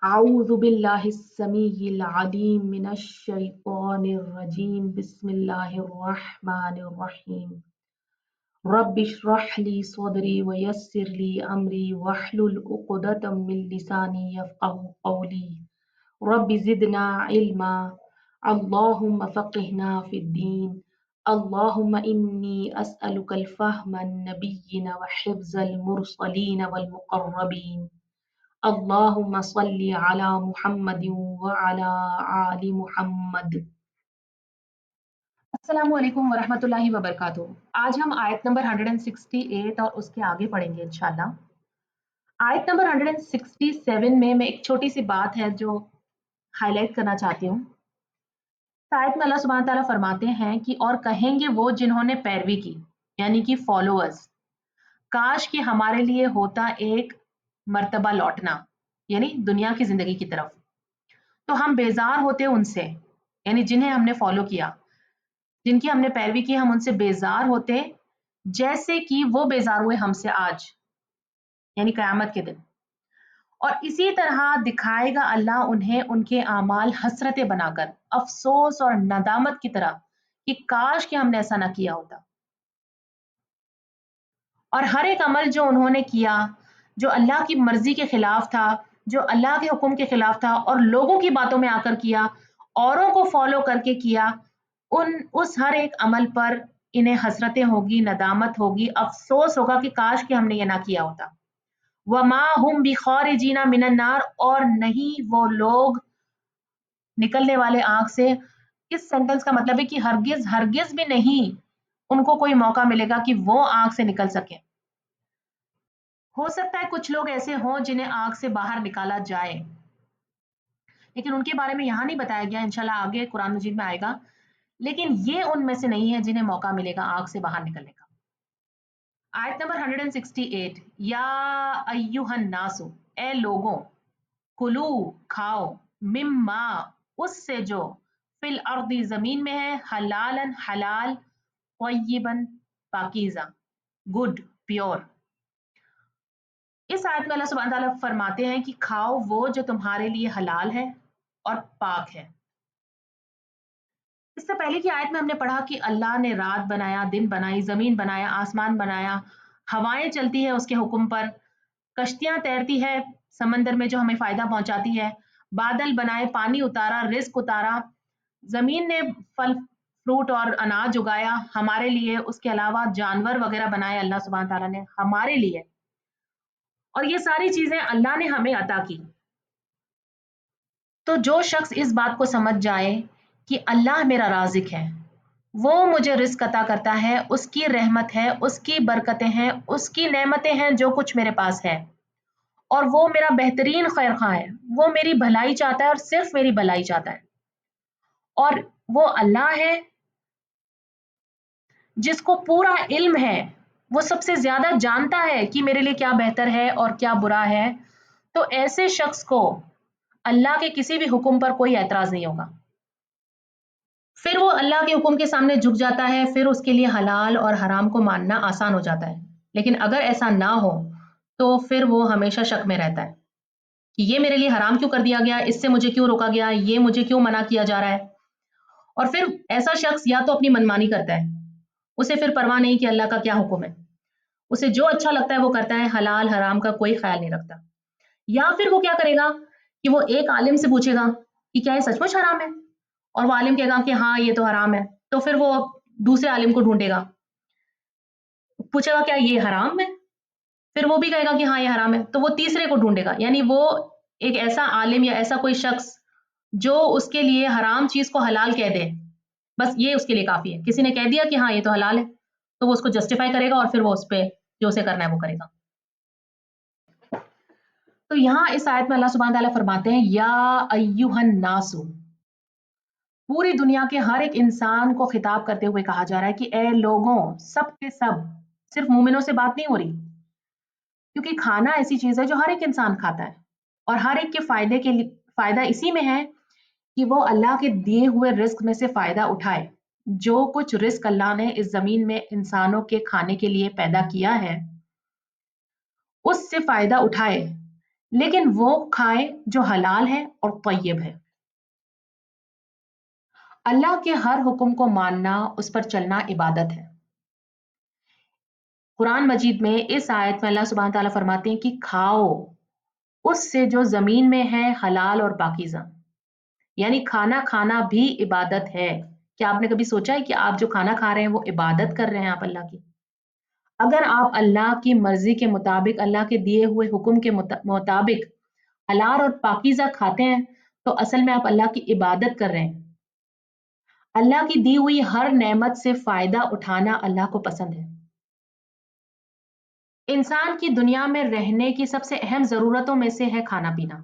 أعوذ بالله السميع العليم من الشيطان الرجيم بسم الله الرحمن الرحيم رب اشرح لي صدري ويسر لي أمري واحلل عقدة من لساني يفقه قولي رب زدنا علما اللهم فقهنا في الدين اللهم إني أسألك الفهم النبيين وحفظ المرسلين والمقربين اللهم صل على محمد وعلى آل محمد۔ السلام علیکم ورحمۃ اللہ وبرکاتہ۔ آج ہم آیت نمبر 168 اور اس کے آگے پڑھیں گے انشاءاللہ۔ آیت نمبر 167 میں ایک چھوٹی سی بات ہے جو ہائی لائٹ کرنا چاہتی ہوں۔ آیت میں اللہ سبحانہ تعالیٰ فرماتے ہیں کہ اور کہیں گے وہ جنہوں نے پیروی کی، یعنی کہ فالوورز، کاش کہ ہمارے لیے ہوتا ایک مرتبہ لوٹنا، یعنی دنیا کی زندگی کی طرف، تو ہم بیزار ہوتے ان سے، یعنی جنہیں ہم نے فالو کیا، جن کی ہم نے پیروی کی، ہم ان سے بیزار ہوتے جیسے کہ وہ بیزار ہوئے ہم سے آج، یعنی قیامت کے دن۔ اور اسی طرح دکھائے گا اللہ انہیں ان کے اعمال حسرتیں بنا کر، افسوس اور ندامت کی طرح، کہ کاش کہ ہم نے ایسا نہ کیا ہوتا۔ اور ہر ایک عمل جو انہوں نے کیا جو اللہ کی مرضی کے خلاف تھا، جو اللہ کے حکم کے خلاف تھا، اور لوگوں کی باتوں میں آ کر کیا، اوروں کو فالو کر کے کیا، اس ہر ایک عمل پر انہیں حسرتیں ہوگی، ندامت ہوگی، افسوس ہوگا کہ کاش کہ ہم نے یہ نہ کیا ہوتا۔ وَمَا هُمْ بِخَارِجِينَ مِنَ النَّارِ، اور نہیں وہ لوگ نکلنے والے آگ سے۔ اس سینٹنس کا مطلب ہے کہ ہرگز ہرگز بھی نہیں ان کو کوئی موقع ملے گا کہ وہ آگ سے نکل سکیں۔ ہو سکتا ہے کچھ لوگ ایسے ہوں جنہیں آگ سے باہر نکالا جائے، لیکن ان کے بارے میں یہاں نہیں بتایا گیا، انشاءاللہ آگے قرآن مجید میں آئے گا، لیکن یہ ان میں سے نہیں ہے جنہیں موقع ملے گا آگ سے باہر نکلنے کا۔ آیت نمبر 168، یا ایہا الناس، اے لوگوں، کلو کھاؤ، مما اس سے جو فی الارض زمین میں ہے، حلالا حلال، طیبا پاکیزہ، گڈ پیور۔ اس آیت میں اللہ سبحانہ تعالیٰ فرماتے ہیں کہ کھاؤ وہ جو تمہارے لیے حلال ہے اور پاک ہے۔ اس سے پہلے کی آیت میں ہم نے پڑھا کہ اللہ نے رات بنایا، دن بنائی، زمین بنایا، آسمان بنایا، ہوائیں چلتی ہے اس کے حکم پر، کشتیاں تیرتی ہے سمندر میں جو ہمیں فائدہ پہنچاتی ہے، بادل بنائے، پانی اتارا، رزق اتارا، زمین نے پھل فروٹ اور اناج اگایا ہمارے لیے، اس کے علاوہ جانور وغیرہ بنائے اللہ سبحانہ تعالیٰ نے ہمارے لیے، اور یہ ساری چیزیں اللہ نے ہمیں عطا کی۔ تو جو شخص اس بات کو سمجھ جائے کہ اللہ میرا رازق ہے، وہ مجھے رزق عطا کرتا ہے، اس کی رحمت ہے، اس کی برکتیں ہیں، اس کی نعمتیں ہیں جو کچھ میرے پاس ہے، اور وہ میرا بہترین خیر خواہ ہے، وہ میری بھلائی چاہتا ہے اور صرف میری بھلائی چاہتا ہے، اور وہ اللہ ہے جس کو پورا علم ہے، وہ سب سے زیادہ جانتا ہے کہ میرے لیے کیا بہتر ہے اور کیا برا ہے۔ تو ایسے شخص کو اللہ کے کسی بھی حکم پر کوئی اعتراض نہیں ہوگا، پھر وہ اللہ کے حکم کے سامنے جھک جاتا ہے، پھر اس کے لیے حلال اور حرام کو ماننا آسان ہو جاتا ہے۔ لیکن اگر ایسا نہ ہو تو پھر وہ ہمیشہ شک میں رہتا ہے کہ یہ میرے لیے حرام کیوں کر دیا گیا، اس سے مجھے کیوں روکا گیا، یہ مجھے کیوں منع کیا جا رہا ہے۔ اور پھر ایسا شخص یا تو اپنی منمانی کرتا ہے، اسے پھر پرواہ نہیں کہ اللہ کا کیا حکم ہے، اسے جو اچھا لگتا ہے وہ کرتا ہے، حلال حرام کا کوئی خیال نہیں رکھتا۔ یا پھر وہ کیا کرے گا کہ وہ ایک عالم سے پوچھے گا کہ کیا یہ سچ مچ حرام ہے، اور وہ عالم کہے گا کہ ہاں یہ تو حرام ہے، تو پھر وہ دوسرے عالم کو ڈھونڈے گا، پوچھے گا کیا یہ حرام ہے، پھر وہ بھی کہے گا کہ ہاں یہ حرام ہے، تو وہ تیسرے کو ڈھونڈے گا، یعنی وہ ایک ایسا عالم یا ایسا کوئی شخص جو اس کے لیے حرام چیز کو حلال کہہ دے، بس یہ اس کے لیے کافی ہے، کسی نے کہہ دیا کہ ہاں یہ تو حلال ہے، تو وہ اس کو جسٹیفائی کرے گا اور پھر وہ اس پہ جو اسے کرنا ہے وہ کرے گا۔ تو یہاں اس آیت میں اللہ سبحانہ تعالیٰ فرماتے ہیں یا ایہا الناس، پوری دنیا کے ہر ایک انسان کو خطاب کرتے ہوئے کہا جا رہا ہے کہ اے لوگوں، سب کے سب، صرف مومنوں سے بات نہیں ہو رہی، کیونکہ کھانا ایسی چیز ہے جو ہر ایک انسان کھاتا ہے، اور ہر ایک کے فائدہ اسی میں ہے کہ وہ اللہ کے دیے ہوئے رزق میں سے فائدہ اٹھائے۔ جو کچھ رزق اللہ نے اس زمین میں انسانوں کے کھانے کے لیے پیدا کیا ہے اس سے فائدہ اٹھائے، لیکن وہ کھائے جو حلال ہے اور طیب ہے۔ اللہ کے ہر حکم کو ماننا، اس پر چلنا عبادت ہے۔ قرآن مجید میں اس آیت میں اللہ سبحانہ تعالیٰ فرماتے ہیں کہ کھاؤ اس سے جو زمین میں ہے، حلال اور پاکیزہ، یعنی کھانا کھانا بھی عبادت ہے۔ کیا آپ نے کبھی سوچا ہے کہ آپ جو کھانا کھا رہے ہیں وہ عبادت کر رہے ہیں آپ اللہ کی؟ اگر آپ اللہ کی مرضی کے مطابق، اللہ کے دیے ہوئے حکم کے مطابق حلال اور پاکیزہ کھاتے ہیں تو اصل میں آپ اللہ کی عبادت کر رہے ہیں۔ اللہ کی دی ہوئی ہر نعمت سے فائدہ اٹھانا اللہ کو پسند ہے۔ انسان کی دنیا میں رہنے کی سب سے اہم ضرورتوں میں سے ہے کھانا پینا۔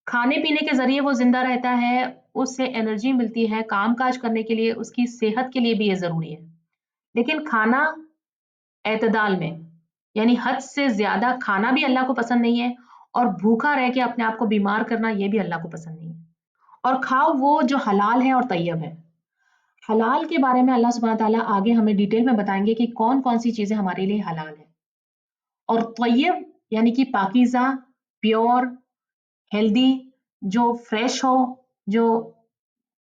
کھانے پینے کے ذریعے وہ زندہ رہتا ہے، اس سے انرجی ملتی ہے کام کاج کرنے کے لیے، اس کی صحت کے لیے بھی یہ ضروری ہے۔ لیکن کھانا اعتدال میں، یعنی حد سے زیادہ کھانا بھی اللہ کو پسند نہیں ہے، اور بھوکا رہ کے اپنے آپ کو بیمار کرنا یہ بھی اللہ کو پسند نہیں ہے۔ اور کھاؤ وہ جو حلال ہے اور طیب ہے۔ حلال کے بارے میں اللہ سبحانہ تعالیٰ آگے ہمیں ڈیٹیل میں بتائیں گے کہ کون کون سی چیزیں ہمارے لیے حلال ہیں، اور طیب یعنی کہ پاکیزہ، پیور، ہیلدی، جو فریش ہو، جو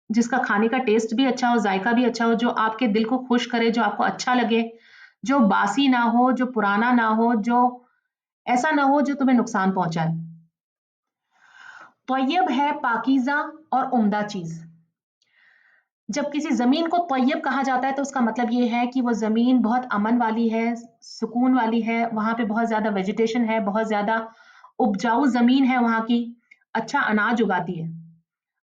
جس کا کھانے کا ٹیسٹ بھی اچھا ہو، ذائقہ بھی اچھا ہو، جو آپ کے دل کو خوش کرے، جو آپ کو اچھا لگے، جو باسی نہ ہو، جو پرانا نہ ہو، جو ایسا نہ ہو جو تمہیں نقصان پہنچائے۔ طیب ہے پاکیزہ اور عمدہ چیز۔ جب کسی زمین کو طیب کہا جاتا ہے تو اس کا مطلب یہ ہے کہ وہ زمین بہت امن والی ہے، سکون والی ہے، وہاں پہ بہت زیادہ ویجیٹیشن ہے، بہت زیادہ اپجاؤ زمین ہے وہاں کی، اچھا اناج اگاتی ہے۔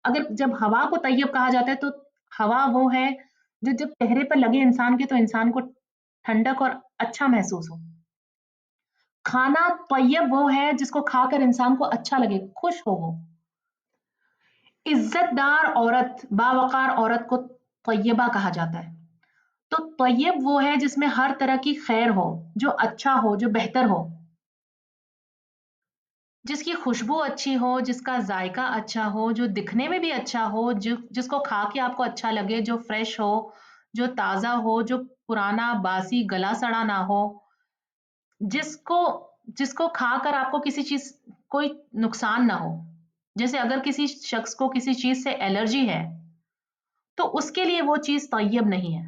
اگر جب ہوا کو طیب کہا جاتا ہے تو ہوا وہ ہے جو جب چہرے پر لگے انسان کے تو انسان کو ٹھنڈک اور اچھا محسوس ہو۔ کھانا طیب وہ ہے جس کو کھا کر انسان کو اچھا لگے، خوش ہو وہ۔ عزت دار عورت، باوقار عورت کو طیبہ کہا جاتا ہے۔ تو طیب وہ ہے جس میں ہر طرح کی خیر ہو، جو اچھا ہو، جو بہتر ہو، جس کی خوشبو اچھی ہو، جس کا ذائقہ اچھا ہو، جو دکھنے میں بھی اچھا ہو، جس کو کھا کے آپ کو اچھا لگے، جو فریش ہو، جو تازہ ہو، جو پرانا باسی گلا سڑا نہ ہو، جس کو جس کو کھا کر آپ کو کسی چیز کوئی نقصان نہ ہو۔ جیسے اگر کسی شخص کو کسی چیز سے الرجی ہے تو اس کے لیے وہ چیز طیب نہیں ہے۔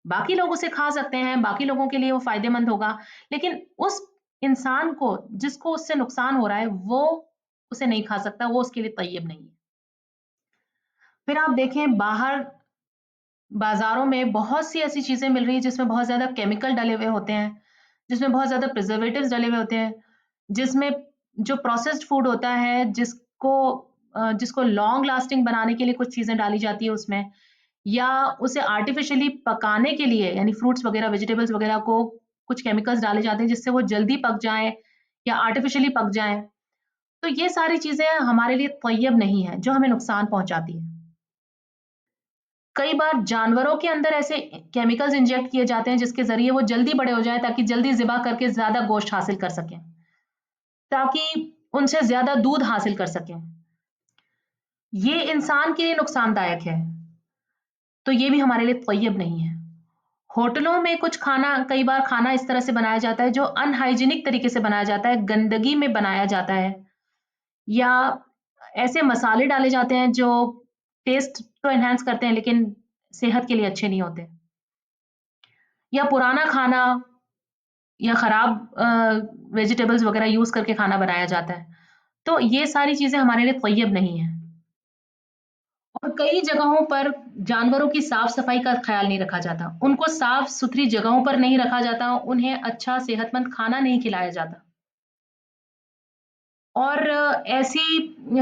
باقی لوگ اسے کھا سکتے ہیں، باقی لوگوں کے لیے وہ فائدے مند ہوگا، لیکن اس انسان کو جس کو اس سے نقصان ہو رہا ہے وہ اسے نہیں کھا سکتا، وہ اس کے لیے طیب نہیں ہے۔ پھر آپ دیکھیں باہر بازاروں میں بہت سی ایسی چیزیں مل رہی ہیں جس میں بہت زیادہ کیمیکل ڈلے ہوئے ہوتے ہیں، جس میں بہت زیادہ پریزرویٹوز ڈلے ہوئے ہوتے ہیں، جس میں جو پروسیسڈ فوڈ ہوتا ہے کو جس کو لانگ لاسٹنگ بنانے کے لیے کچھ چیزیں ڈالی جاتی ہے اس میں، یا اسے آرٹیفیشلی پکانے کے لیے یعنی فروٹس وغیرہ ویجیٹیبلز وغیرہ کو کچھ کیمیکلز ڈالے جاتے ہیں جس سے وہ جلدی پک جائیں یا آرٹیفیشلی پک جائیں۔ تو یہ ساری چیزیں ہمارے لیے طیب نہیں ہیں، جو ہمیں نقصان پہنچاتی ہیں۔ کئی بار جانوروں کے اندر ایسے کیمیکلز انجیکٹ کیے جاتے ہیں جس کے ذریعے وہ جلدی بڑے ہو جائیں تاکہ جلدی ذبح کر کے زیادہ گوشت حاصل کر سکیں، تاکہ ان سے زیادہ دودھ حاصل کر سکیں۔ یہ انسان کے لیے نقصان دائک ہے، تو یہ بھی ہمارے لیے طیب نہیں ہے۔ ہوٹلوں میں کچھ کھانا، کئی بار کھانا اس طرح سے بنایا جاتا ہے جو ان ہائیجینک طریقے سے بنایا جاتا ہے، گندگی میں بنایا جاتا ہے، یا ایسے مسالے ڈالے جاتے ہیں جو ٹیسٹ تو انہینس کرتے ہیں لیکن صحت کے لیے اچھے نہیں ہوتے، یا پرانا کھانا یا خراب ویجیٹیبلز وغیرہ یوز کر کے کھانا بنایا جاتا ہے۔ تو یہ ساری چیزیں ہمارے لیے طیب نہیں ہیں۔ اور کئی جگہوں پر جانوروں کی صاف صفائی کا خیال نہیں رکھا جاتا، ان کو صاف ستھری جگہوں پر نہیں رکھا جاتا، انہیں اچھا صحت مند کھانا نہیں کھلایا جاتا، اور ایسی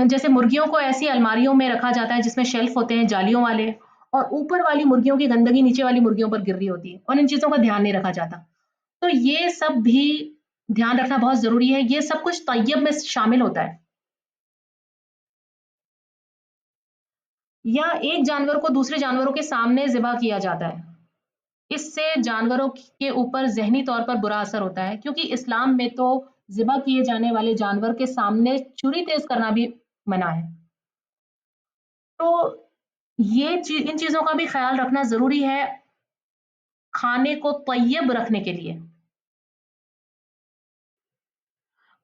جیسے مرغیوں کو ایسی الماریوں میں رکھا جاتا ہے جس میں شیلف ہوتے ہیں جالیوں والے، اور اوپر والی مرغیوں کی گندگی نیچے والی مرغیوں پر گر رہی ہوتی ہے اور ان چیزوں کا دھیان نہیں رکھا جاتا۔ تو یہ سب بھی دھیان رکھنا بہت ضروری ہے، یہ سب کچھ طیب میں شامل ہوتا ہے۔ یا ایک جانور کو دوسرے جانوروں کے سامنے ذبح کیا جاتا ہے، اس سے جانوروں کے اوپر ذہنی طور پر برا اثر ہوتا ہے، کیونکہ اسلام میں تو ذبح کیے جانے والے جانور کے سامنے چھری تیز کرنا بھی منع ہے۔ تو ان چیزوں کا بھی خیال رکھنا ضروری ہے کھانے کو طیب رکھنے کے لیے۔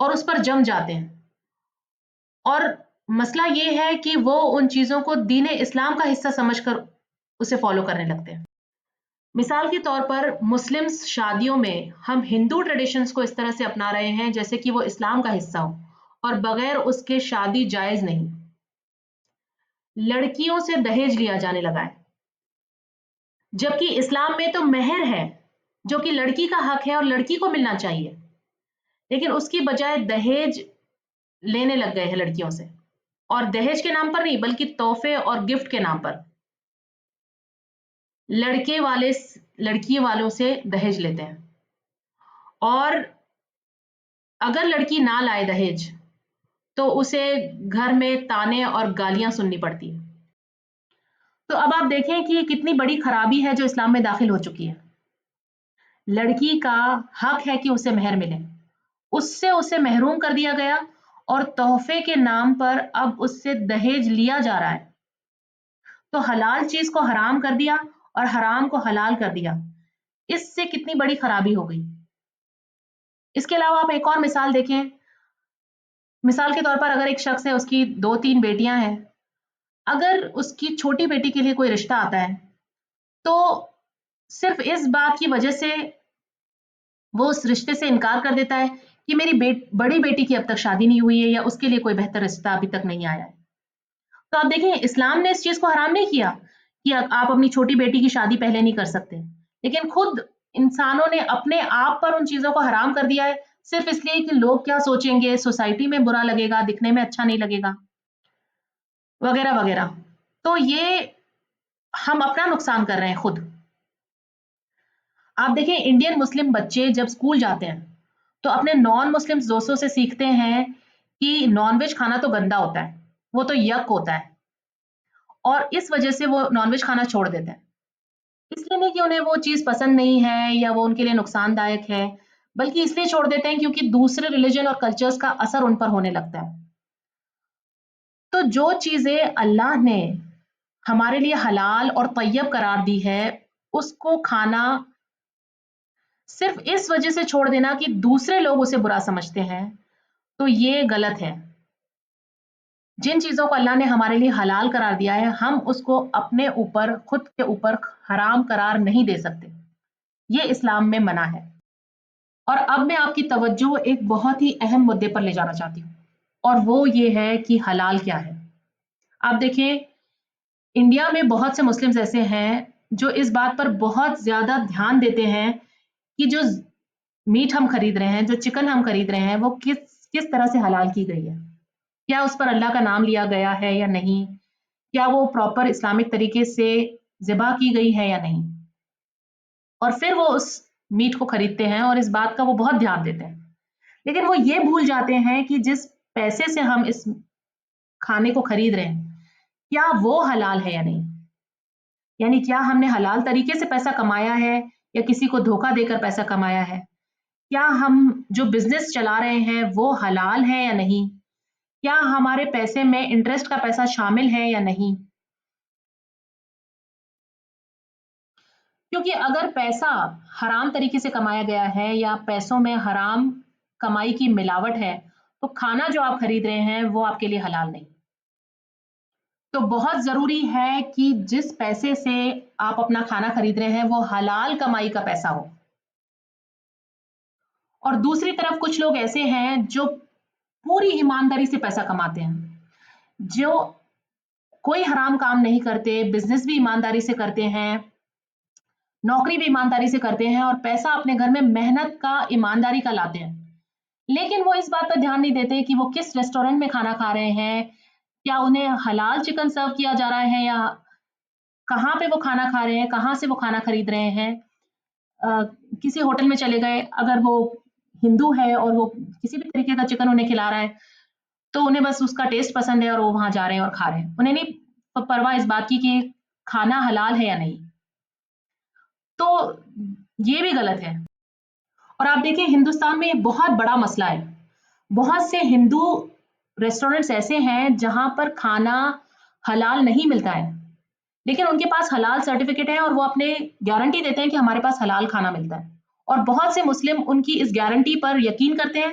اور اس پر جم جاتے ہیں، اور مسئلہ یہ ہے کہ وہ ان چیزوں کو دین اسلام کا حصہ سمجھ کر اسے فالو کرنے لگتے ہیں۔ مثال کے طور پر مسلم شادیوں میں ہم ہندو ٹریڈیشنز کو اس طرح سے اپنا رہے ہیں جیسے کہ وہ اسلام کا حصہ ہو، اور بغیر اس کے شادی جائز نہیں۔ لڑکیوں سے دہیج لیا جانے لگا ہے، جبکہ اسلام میں تو مہر ہے جو کہ لڑکی کا حق ہے اور لڑکی کو ملنا چاہیے، لیکن اس کی بجائے دہیج لینے لگ گئے ہیں لڑکیوں سے، اور دہیج کے نام پر نہیں بلکہ تحفے اور گفٹ کے نام پر لڑکی والوں سے دہیج لیتے ہیں، اور اگر لڑکی نہ لائے دہیج تو اسے گھر میں تانے اور گالیاں سننی پڑتی ہیں۔ تو اب آپ دیکھیں کہ کتنی بڑی خرابی ہے جو اسلام میں داخل ہو چکی ہے۔ لڑکی کا حق ہے کہ اسے مہر ملے، اسے محروم کر دیا گیا، اور تحفے کے نام پر اب اس سے دہیج لیا جا رہا ہے، تو حلال چیز کو حرام کر دیا اور حرام کو حلال کر دیا۔ اس سے کتنی بڑی خرابی ہو گئی۔ اس کے علاوہ آپ ایک اور مثال دیکھیں، مثال کے طور پر اگر ایک شخص ہے، اس کی 2-3 بیٹیاں ہیں، اگر اس کی چھوٹی بیٹی کے لیے کوئی رشتہ آتا ہے تو صرف اس بات کی وجہ سے وہ اس رشتے سے انکار کر دیتا ہے کہ میری بڑی بیٹی کی اب تک شادی نہیں ہوئی ہے، یا اس کے لیے کوئی بہتر رشتہ ابھی تک نہیں آیا ہے۔ تو آپ دیکھیں اسلام نے اس چیز کو حرام نہیں کیا کہ آپ اپنی چھوٹی بیٹی کی شادی پہلے نہیں کر سکتے، لیکن خود انسانوں نے اپنے آپ پر ان چیزوں کو حرام کر دیا ہے، صرف اس لیے کہ لوگ کیا سوچیں گے، سوسائٹی میں برا لگے گا، دکھنے میں اچھا نہیں لگے گا، وغیرہ وغیرہ۔ تو یہ ہم اپنا نقصان کر رہے ہیں خود۔ آپ دیکھیں انڈین مسلم بچے جب اسکول جاتے ہیں تو اپنے نان مسلم دوستوں سے سیکھتے ہیں کہ نان ویج کھانا تو گندا ہوتا ہے، وہ تو یک ہوتا ہے، اور اس وجہ سے وہ نان ویج کھانا چھوڑ دیتے ہیں۔ اس لیے نہیں کہ انہیں وہ چیز پسند نہیں ہے یا وہ ان کے لیے نقصان دائک ہے، بلکہ اس لیے چھوڑ دیتے ہیں کیونکہ دوسرے ریلیجن اور کلچرز کا اثر ان پر ہونے لگتا ہے۔ تو جو چیزیں اللہ نے ہمارے لیے حلال اور طیب قرار دی ہے، اس کو کھانا صرف اس وجہ سے چھوڑ دینا کہ دوسرے لوگ اسے برا سمجھتے ہیں، تو یہ غلط ہے۔ جن چیزوں کو اللہ نے ہمارے لیے حلال قرار دیا ہے، ہم اس کو اپنے اوپر، خود کے اوپر حرام قرار نہیں دے سکتے، یہ اسلام میں منع ہے۔ اور اب میں آپ کی توجہ ایک بہت ہی اہم مدعے پر لے جانا چاہتی ہوں، اور وہ یہ ہے کہ حلال کیا ہے۔ آپ دیکھیں انڈیا میں بہت سے مسلمز ایسے ہیں جو اس بات پر بہت زیادہ دھیان دیتے ہیں کہ جو میٹ ہم خرید رہے ہیں، جو چکن ہم خرید رہے ہیں، وہ کس طرح سے حلال کی گئی ہے، کیا اس پر اللہ کا نام لیا گیا ہے یا نہیں، کیا وہ پراپر اسلامک طریقے سے ذبح کی گئی ہے یا نہیں، اور پھر وہ اس میٹ کو خریدتے ہیں اور اس بات کا وہ بہت دھیان دیتے ہیں۔ لیکن وہ یہ بھول جاتے ہیں کہ جس پیسے سے ہم اس کھانے کو خرید رہے ہیں، کیا وہ حلال ہے یا نہیں، یعنی کیا ہم نے حلال طریقے سے پیسہ کمایا ہے یا کسی کو دھوکہ دے کر پیسہ کمایا ہے، کیا ہم جو بزنس چلا رہے ہیں وہ حلال ہے یا نہیں، کیا ہمارے پیسے میں انٹرسٹ کا پیسہ شامل ہے یا نہیں۔ کیونکہ اگر پیسہ حرام طریقے سے کمایا گیا ہے یا پیسوں میں حرام کمائی کی ملاوٹ ہے، تو کھانا جو آپ خرید رہے ہیں وہ آپ کے لیے حلال نہیں۔ تو بہت ضروری ہے کہ جس پیسے سے آپ اپنا کھانا خرید رہے ہیں وہ حلال کمائی کا پیسہ ہو۔ اور دوسری طرف کچھ لوگ ایسے ہیں جو پوری ایمانداری سے پیسہ کماتے ہیں، جو کوئی حرام کام نہیں کرتے، بزنس بھی ایمانداری سے کرتے ہیں، نوکری بھی ایمانداری سے کرتے ہیں، اور پیسہ اپنے گھر میں محنت کا، ایمانداری کا لاتے ہیں، لیکن وہ اس بات پر دھیان نہیں دیتے کہ وہ کس ریسٹورینٹ میں کھانا کھا رہے ہیں، کیا انہیں حلال چکن سرو کیا جا رہا ہے، یا کہاں پہ وہ کھانا کھا رہے ہیں، کہاں سے وہ کھانا خرید رہے ہیں۔ کسی ہوٹل میں چلے گئے، اگر وہ ہندو ہے اور وہ کسی بھی طریقے کا چکن انہیں کھلا رہا ہے تو انہیں بس اس کا ٹیسٹ پسند ہے اور وہ وہاں جا رہے ہیں اور کھا رہے ہیں، انہیں نہیں پرواہ اس بات کی کہ کھانا حلال ہے یا نہیں۔ تو یہ بھی غلط ہے۔ اور آپ دیکھیں ہندوستان میں یہ بہت بڑا مسئلہ ہے، بہت سے ہندو ریسٹورینٹس ایسے ہیں جہاں پر کھانا حلال نہیں ملتا ہے، لیکن ان کے پاس حلال سرٹیفکیٹ ہے اور وہ اپنے گارنٹی دیتے ہیں کہ ہمارے پاس حلال کھانا ملتا ہے، اور بہت سے مسلم ان کی اس گارنٹی پر یقین کرتے ہیں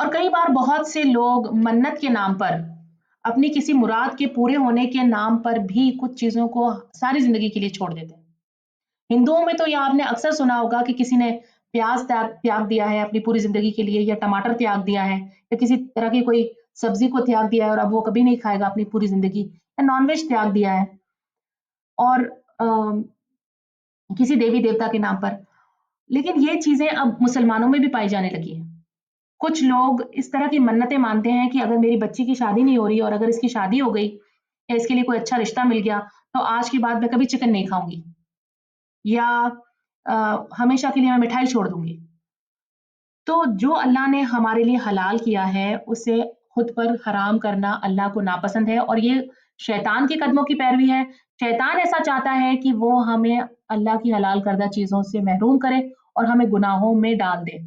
اور کئی بار بہت سے لوگ منت کے نام پر اپنی کسی مراد کے پورے ہونے کے نام پر بھی کچھ چیزوں کو ساری زندگی کے لیے چھوڑ دیتے ہیں. ہندوؤں میں تو یہ آپ نے اکثر سنا ہوگا کہ کسی نے پیاز تیاگ دیا ہے اپنی پوری زندگی کے لیے، یا ٹماٹر تیاگ دیا ہے، یا کسی طرح کی کوئی سبزی کو تیاگ دیا ہے اور اب وہ کبھی نہیں کھائے گا اپنی پوری زندگی، یا نان ویج تیاگ دیا ہے، اور کسی دیوی دیوتا کے نام پر. لیکن یہ چیزیں اب مسلمانوں میں بھی پائی جانے لگی ہیں. کچھ لوگ اس طرح کی منتیں مانتے ہیں کہ اگر میری بچی کی شادی نہیں ہو رہی اور اگر اس کی شادی ہو گئی یا اس کے لیے کوئی اچھا رشتہ مل گیا تو آج کے بعد میں کبھی چکن نہیں کھاؤں گی، یا ہمیشہ کے لیے میں مٹھائی چھوڑ دوں گی. تو جو اللہ نے ہمارے لیے حلال کیا ہے اسے خود پر حرام کرنا اللہ کو ناپسند ہے، اور یہ شیطان کے قدموں کی پیروی ہے. شیطان ایسا چاہتا ہے کہ وہ ہمیں اللہ کی حلال کردہ چیزوں سے محروم کرے اور ہمیں گناہوں میں ڈال دے.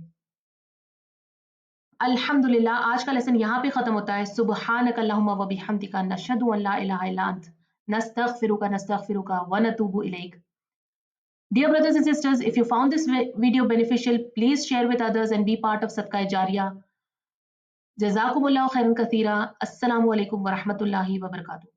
الحمدللہ آج کا لیسن یہاں پہ ختم ہوتا ہے. سبحانک اللہم و بحمدک نشہد ان لا الہ الا انت نستغفرک ونتوب الیک. Dear brothers and sisters, if you found this video beneficial, please share with others and be part of Sadaqah Jariyah. Jazakumullahu khairan katheera. Assalamu alaikum wa rahmatullahi wa barakatuh.